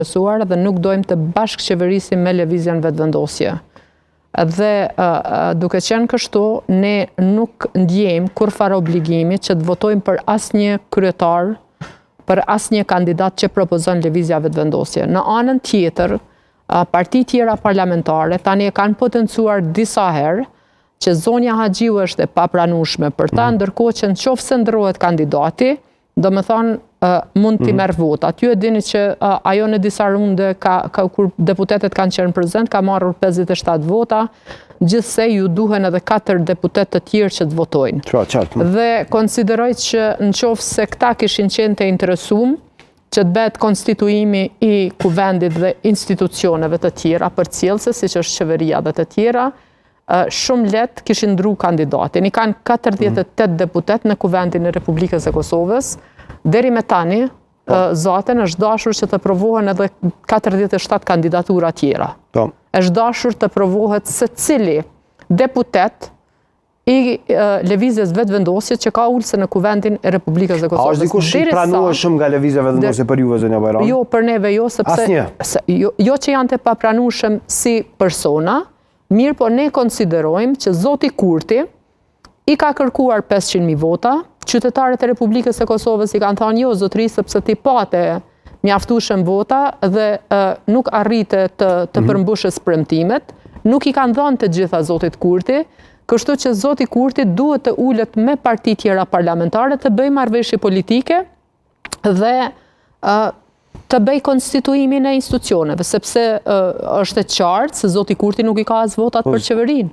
dhe nuk dojmë të bashkëqeverisim me lëvizjen vetëvendosje. Dhe duke qenë kështu, ne nuk ndjejmë kurfar obligimi që të votojmë për asnjë kryetar, për asnjë kandidat që propozon lëvizja vetëvendosje. Në anën tjetër, parti tjera parlamentare tani e kanë potencuar disa herë që zonja Haxhiu është e papranueshme për ta, ndërkohë që nëse ndërrohet kandidati, do me thonë mund t'i merr votat. Ju e dini që ajo në disa runde kur deputetet kanë qenë prezent, ka marrur 57 vota, gjithsej ju duhen edhe 4 deputet të tjerë që të votojnë. Dhe konsideroj që nëse këta kishin qenë të interesuar që të bëhet konstituimi i kuvendit dhe institucioneve të tjera përcjellëse, siç është qeveria dhe të tjera, shumë lehtë kishin ndru kandidatin. I kanë 48 deputet në kuvendin e Republikës së Kosovës. Deri me tani, zaten është dashur që të provohen edhe 47 kandidatura tjera. Është dashur të provohet secili deputet i lëvizjes vetëvendosje që ka ulse në kuvendin e Republikës së Kosovës. A është dikush i pranueshëm nga lëvizja vetëvendosje për juve, zonja Bajrami? Jo, për neve jo, sepse jo që janë të papranueshëm si persona, mirë po ne konsiderojmë që zoti Kurti i ka kërkuar 500.000 vota, qytetarët e Republikës së Kosovës i kanë thënë jo zotëri sepse ti pate mjaftueshëm vota dhe nuk arrite të përmbushës premtimet, nuk i kanë dhënë të gjitha zotit Kurti, kështu që zoti Kurti duhet të ulet me parti tjera parlamentare të bëjë marrëveshje politike dhe të bëj konstituimin e institucioneve, sepse është e qartë se zoti Kurti nuk i ka as votat për qeverinë.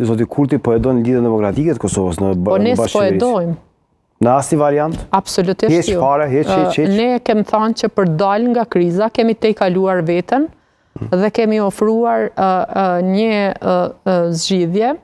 Zoti Kurti po e don lidhjen demokratike të Kosovës në bashkëqeverisje. Po ne s'po e dojmë. Në asnjë variant? Absolutisht jo. Heq. Ne kemi thënë që për dal nga kriza kemi tejkaluar veten dhe kemi ofruar një zgjidhje